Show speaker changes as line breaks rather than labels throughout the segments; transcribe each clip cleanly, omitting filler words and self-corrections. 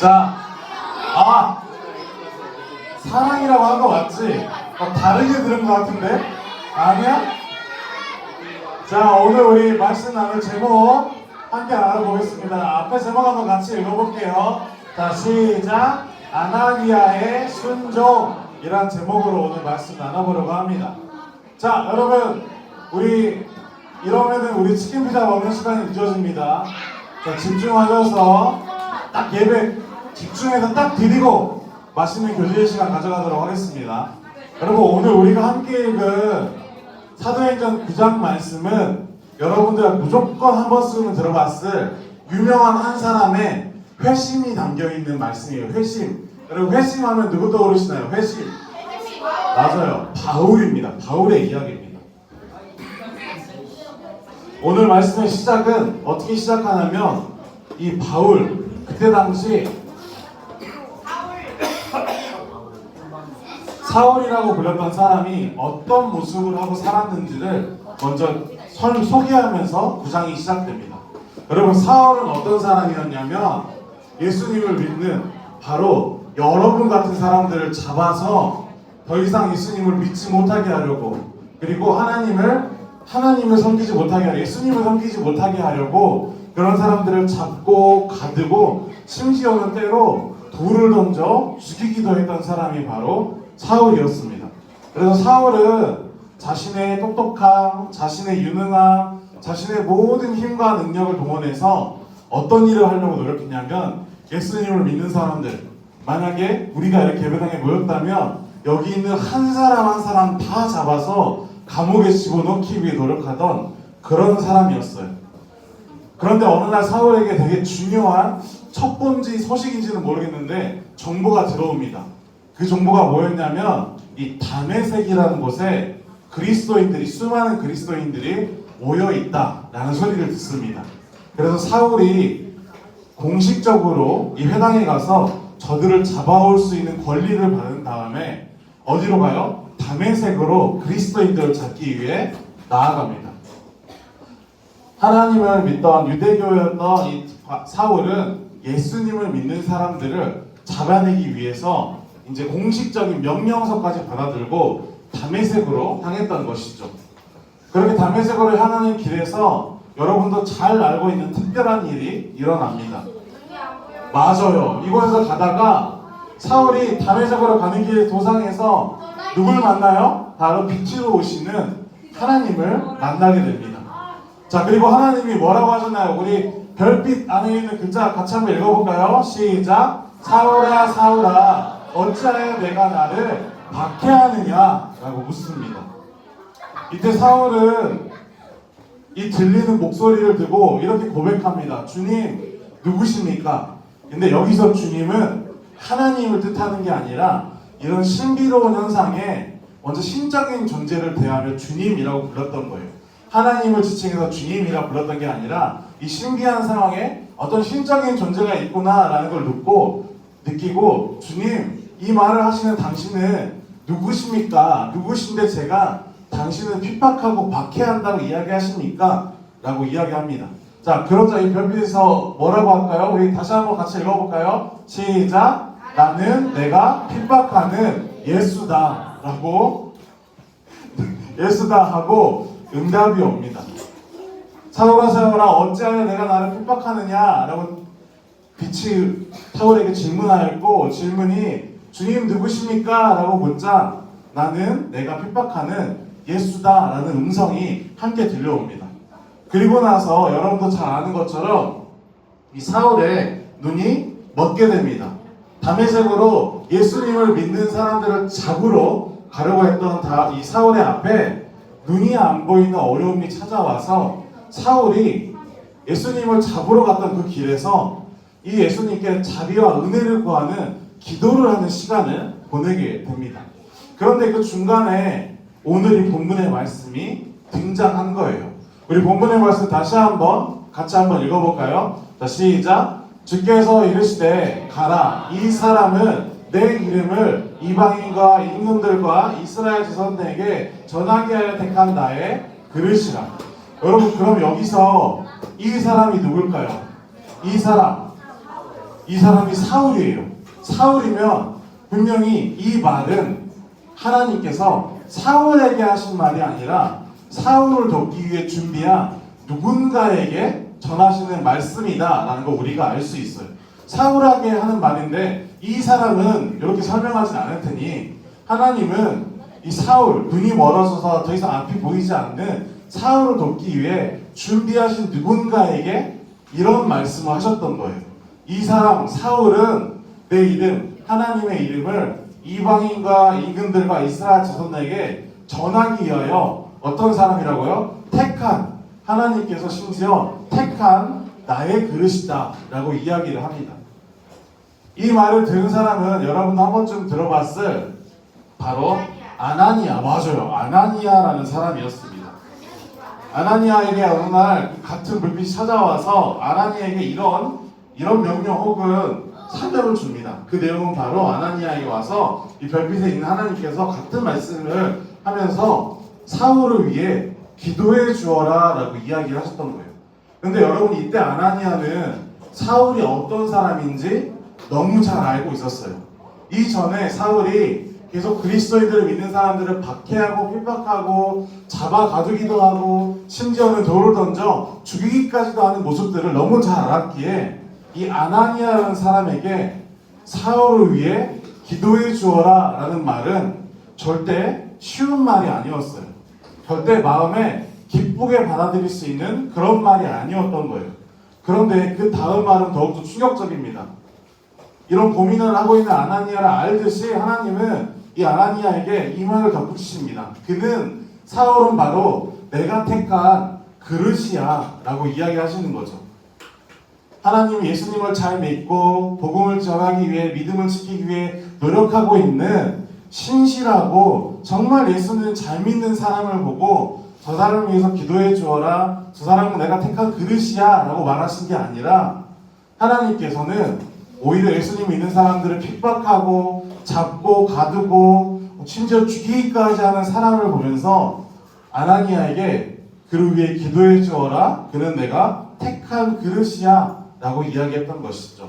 자, 사랑이라고 한 거 맞지? 다르게 들은 거 같은데? 아니야? 자, 오늘 우리 말씀 나눌 제목 함께 알아보겠습니다. 앞에 제목 한번 같이 읽어볼게요. 자, 시작! 아나니아의 순종이란 제목으로 오늘 말씀 나눠보려고 합니다. 자, 여러분, 이러면은 우리 치킨 피자 먹는 시간이 늦어집니다. 자, 집중하셔서 딱 예배 집중해서 딱 드리고 맛있는 교제 시간 가져가도록 하겠습니다. 여러분, 오늘 우리가 함께 읽은 사도행전 9장 말씀은 여러분들 무조건 한 번쯤은 들어봤을 유명한 한 사람의 회심이 담겨있는 말씀이에요. 회심. 여러분, 회심하면 누구 떠오르시나요? 회심. 맞아요. 바울입니다. 바울의 이야기입니다. 오늘 말씀의 시작은 어떻게 시작하냐면 이 바울, 그때 당시 사울이라고 불렸던 사람이 어떤 모습을 하고 살았는지를 먼저 소개하면서 9장이 시작됩니다. 여러분, 사울은 어떤 사람이었냐면 예수님을 믿는 바로 여러분 같은 사람들을 잡아서 더 이상 예수님을 믿지 못하게 하려고, 그리고 하나님을 섬기지 못하게 하려고, 예수님을 섬기지 못하게 하려고 그런 사람들을 잡고 가두고 심지어는 때로 돌을 던져 죽이기도 했던 사람이 바로 사울이었습니다. 그래서 사울은 자신의 똑똑함, 자신의 유능함, 자신의 모든 힘과 능력을 동원해서 어떤 일을 하려고 노력했냐면 예수님을 믿는 사람들, 만약에 우리가 이렇게 예배당에 모였다면 여기 있는 한 사람 한 사람 다 잡아서 감옥에 집어넣기 위해 노력하던 그런 사람이었어요. 그런데 어느 날 사울에게 되게 중요한 첩보인지 소식인지는 모르겠는데 정보가 들어옵니다. 그 정보가 뭐였냐면 이 다메섹이라는 곳에 수많은 그리스도인들이 모여있다라는 소리를 듣습니다. 그래서 사울이 공식적으로 이 회당에 가서 저들을 잡아올 수 있는 권리를 받은 다음에 어디로 가요? 다메섹으로 그리스도인들을 찾기 위해 나아갑니다. 하나님을 믿던 유대교였던 이 사울은 예수님을 믿는 사람들을 잡아내기 위해서 이제 공식적인 명령서까지 받아들고 다메섹으로 향했던 것이죠. 그렇게 다메섹으로 향하는 길에서 여러분도 잘 알고 있는 특별한 일이 일어납니다. 맞아요. 이곳에서 가다가 사울이 다메섹으로 가는 길 도상에서 누굴 만나요? 바로 빛으로 오시는 하나님을 만나게 됩니다. 자, 그리고 하나님이 뭐라고 하셨나요? 우리 별빛 안에 있는 글자 같이 한번 읽어볼까요? 시작! 사울아 사울아 어찌하여 내가 나를 박해하느냐? 라고 묻습니다. 이때 사울은 이 들리는 목소리를 듣고 이렇게 고백합니다. 주님, 누구십니까? 근데 여기서 주님은 하나님을 뜻하는 게 아니라 이런 신비로운 현상에 먼저 신적인 존재를 대하며 주님이라고 불렀던 거예요. 하나님을 지칭해서 주님이라 불렀던 게 아니라 이 신비한 상황에 어떤 신적인 존재가 있구나라는 걸 느끼고 주님, 이 말을 하시는 당신은 누구십니까? 누구신데 제가 당신을 핍박하고 박해한다고 이야기하십니까? 라고 이야기합니다. 자, 그러자 이 별빛에서 뭐라고 할까요? 우리 다시 한번 같이 읽어볼까요? 시작! 나는 내가 핍박하는 예수다 라고 예수다 하고 응답이 옵니다. 사울아 사울아 어찌하여 내가 나를 핍박하느냐? 라고 빛이 사울에게 질문하였고 질문이 주님 누구십니까? 라고 묻자 나는 내가 핍박하는 예수다 라는 음성이 함께 들려옵니다. 그리고 나서 여러분도 잘 아는 것처럼 이 사울의 눈이 멎게 됩니다. 다메섹으로 예수님을 믿는 사람들을 잡으러 가려고 했던 이 사울의 앞에 눈이 안 보이는 어려움이 찾아와서 사울이 예수님을 잡으러 갔던 그 길에서 이 예수님께 자비와 은혜를 구하는 기도를 하는 시간을 보내게 됩니다. 그런데 그 중간에 오늘 이 본문의 말씀이 등장한 거예요. 우리 본문의 말씀 같이 한번 읽어볼까요? 자, 시작! 주께서 이르시되 가라, 이 사람은 내 이름을 이방인과 임금들과 이스라엘 자손에게 전하게 하여 택한 나의 그릇이라. 여러분, 그럼 여기서 이 사람이 누굴까요? 이 사람 이 사람이 사울이에요. 사울이면 분명히 이 말은 하나님께서 사울에게 하신 말이 아니라 사울을 돕기 위해 준비한 누군가에게 전하시는 말씀이다 라는 걸 우리가 알 수 있어요. 사울에게 하는 말인데 이 사람은 이렇게 설명하진 않을 테니 하나님은 이 사울, 눈이 멀어져서 더 이상 앞이 보이지 않는 사울을 돕기 위해 준비하신 누군가에게 이런 말씀을 하셨던 거예요. 이 사람 사울은 내 이름, 하나님의 이름을 이방인과 임금들과 이스라엘 자손에게 전하기 위하여 어떤 사람이라고요? 택한, 하나님께서 심지어 택한 나의 그릇이다 라고 이야기를 합니다. 이 말을 들은 사람은 여러분도 한 번쯤 들어봤을 바로 아나니아, 맞아요. 아나니아라는 사람이었습니다. 아나니아에게 어느 날 같은 불빛이 찾아와서 아나니아에게 이런 명령 혹은 사명을 줍니다. 그 내용은 바로 아나니아에게 와서 이 별빛에 있는 하나님께서 같은 말씀을 하면서 사울을 위해 기도해 주어라 라고 이야기를 하셨던 거예요. 근데 여러분 이때 아나니아는 사울이 어떤 사람인지 너무 잘 알고 있었어요. 이전에 사울이 계속 그리스도인들을 믿는 사람들을 박해하고 핍박하고 잡아 가두기도 하고 심지어는 돌을 던져 죽이기까지도 하는 모습들을 너무 잘 알았기에 이 아나니아라는 사람에게 사울을 위해 기도해 주어라 라는 말은 절대 쉬운 말이 아니었어요. 절대 마음에 기쁘게 받아들일 수 있는 그런 말이 아니었던 거예요. 그런데 그 다음 말은 더욱더 충격적입니다. 이런 고민을 하고 있는 아나니아를 알듯이 하나님은 이 아나니아에게 이 말을 덧붙이십니다. 그는 사울은 바로 내가 택한 그릇이야 라고 이야기하시는 거죠. 하나님이 예수님을 잘 믿고 복음을 전하기 위해 믿음을 지키기 위해 노력하고 있는 신실하고 정말 예수님을 잘 믿는 사람을 보고 저 사람을 위해서 기도해 주어라, 저 사람은 내가 택한 그릇이야 라고 말하신 게 아니라 하나님께서는 오히려 예수님 믿는 사람들을 핍박하고 잡고 가두고 심지어 죽이기까지 하는 사람을 보면서 아나니아에게 그를 위해 기도해 주어라, 그는 내가 택한 그릇이야 라고 이야기했던 것이죠.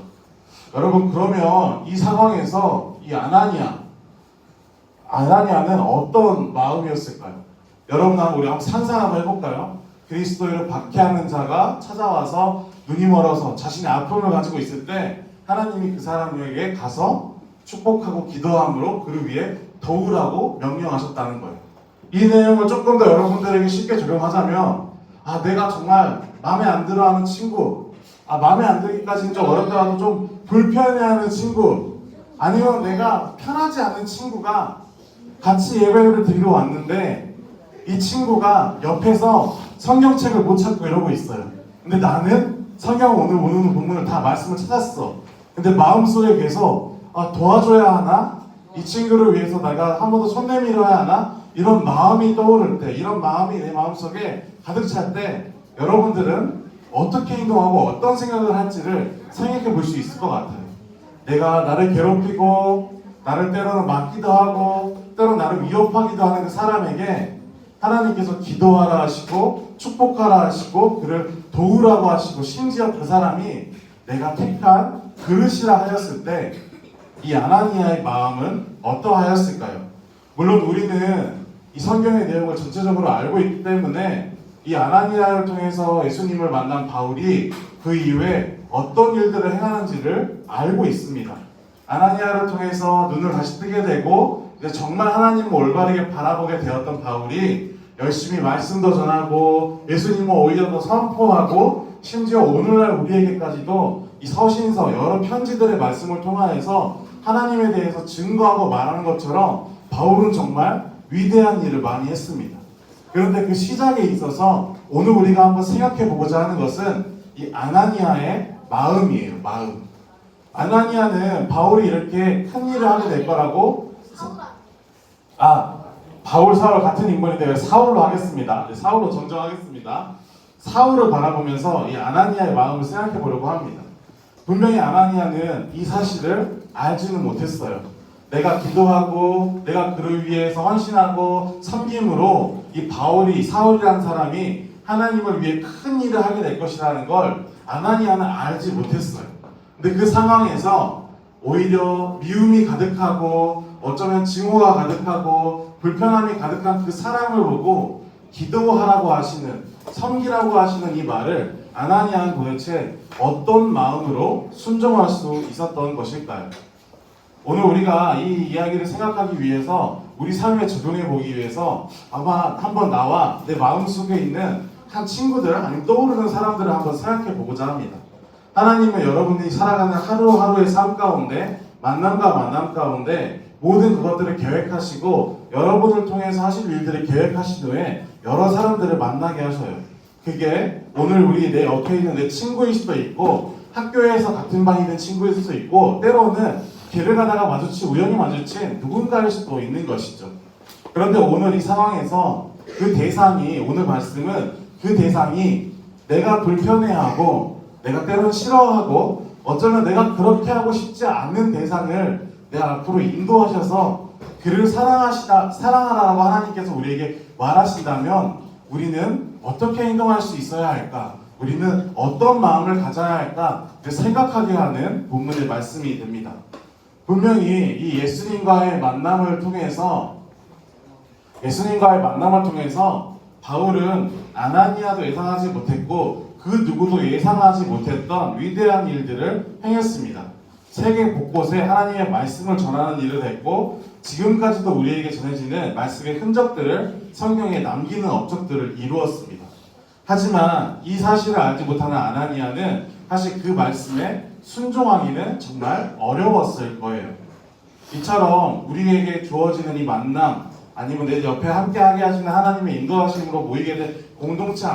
여러분, 그러면 이 상황에서 이 아나니아는 어떤 마음이었을까요? 여러분, 우리 한번 상상 한번 해볼까요? 그리스도를 박해하는 자가 찾아와서 눈이 멀어서 자신의 아픔을 가지고 있을 때 하나님이 그 사람에게 가서 축복하고 기도함으로 그를 위해 도우라고 명령하셨다는 거예요. 이 내용을 조금 더 여러분들에게 쉽게 적용하자면, 내가 정말 마음에 안 들어하는 친구, 마음에 안 들기까지는 좀 어렵더라도 좀 불편해하는 친구, 아니면 내가 편하지 않은 친구가 같이 예배를 드리러 왔는데 이 친구가 옆에서 성경책을 못 찾고 이러고 있어요. 근데 나는 성경 오늘 본문을 다 말씀을 찾았어. 근데 마음속에 계속 도와줘야 하나? 이 친구를 위해서 내가 한 번 더 손 내밀어야 하나? 이런 마음이 떠오를 때, 이런 마음이 내 마음속에 가득 찰 때 여러분들은 어떻게 행동하고 어떤 생각을 할지를 생각해 볼 수 있을 것 같아요. 내가 나를 괴롭히고 나를 때로는 맞기도 하고 때로는 나를 위협하기도 하는 그 사람에게 하나님께서 기도하라 하시고 축복하라 하시고 그를 도우라고 하시고 심지어 그 사람이 내가 택한 그릇이라 하였을 때 이 아나니아의 마음은 어떠하였을까요? 물론 우리는 이 성경의 내용을 전체적으로 알고 있기 때문에 이 아나니아를 통해서 예수님을 만난 바울이 그 이후에 어떤 일들을 행하는지를 알고 있습니다. 아나니아를 통해서 눈을 다시 뜨게 되고 이제 정말 하나님을 올바르게 바라보게 되었던 바울이 열심히 말씀도 전하고 예수님을 오히려 더 선포하고 심지어 오늘날 우리에게까지도 이 서신서 여러 편지들의 말씀을 통하여서 하나님에 대해서 증거하고 말하는 것처럼 바울은 정말 위대한 일을 많이 했습니다. 그런데 그 시작에 있어서 오늘 우리가 한번 생각해 보고자 하는 것은 이 아나니아의 마음이에요. 마음. 아나니아는 바울이 이렇게 큰 일을 하게 될 거라고 바울, 사울 같은 인물인데 사울로 하겠습니다. 사울로 정정하겠습니다. 사울을 바라보면서 이 아나니아의 마음을 생각해 보려고 합니다. 분명히 아나니아는 이 사실을 알지는 못했어요. 내가 기도하고 내가 그를 위해서 헌신하고 섬김으로 이 바울이, 사울이라는 사람이 하나님을 위해 큰 일을 하게 될 것이라는 걸 아나니아는 알지 못했어요. 근데 그 상황에서 오히려 미움이 가득하고 어쩌면 증오가 가득하고 불편함이 가득한 그 사람을 보고 기도하라고 하시는, 섬기라고 하시는 이 말을 아나니아는 도대체 어떤 마음으로 순종할 수 있었던 것일까요? 오늘 우리가 이 이야기를 생각하기 위해서, 우리 삶에 적용해 보기 위해서 아마 한번 나와 내 마음속에 있는 한 친구들 아니면 떠오르는 사람들을 한번 생각해 보고자 합니다. 하나님은 여러분이 살아가는 하루하루의 삶 가운데 만남과 만남 가운데 모든 그것들을 계획하시고 여러분을 통해서 하실 일들을 계획하신 후에 여러 사람들을 만나게 하셔요. 그게 오늘 우리 내 옆에 있는 내 친구일 수도 있고 학교에서 같은 반이 된 친구일 수도 있고 때로는 길을 가다가 우연히 마주친 누군가일 수도 있는 것이죠. 그런데 오늘 이 상황에서 그 대상이, 오늘 말씀은 그 대상이 내가 불편해하고 내가 때로는 싫어하고 어쩌면 내가 그렇게 하고 싶지 않는 대상을 내 앞으로 인도하셔서 그를 사랑하라고 하나님께서 우리에게 말하신다면 우리는 어떻게 행동할 수 있어야 할까? 우리는 어떤 마음을 가져야 할까? 생각하게 하는 본문의 말씀이 됩니다. 분명히 이 예수님과의 만남을 통해서 바울은 아나니아도 예상하지 못했고 그 누구도 예상하지 못했던 위대한 일들을 행했습니다. 세계 곳곳에 하나님의 말씀을 전하는 일을 했고 지금까지도 우리에게 전해지는 말씀의 흔적들을 성경에 남기는 업적들을 이루었습니다. 하지만 이 사실을 알지 못하는 아나니아는 사실 그 말씀에 순종하기는 정말 어려웠을 거예요. 이처럼 우리에게 주어지는 이 만남 아니면 내 옆에 함께하게 하시는 하나님의 인도하심으로 모이게 된 공동체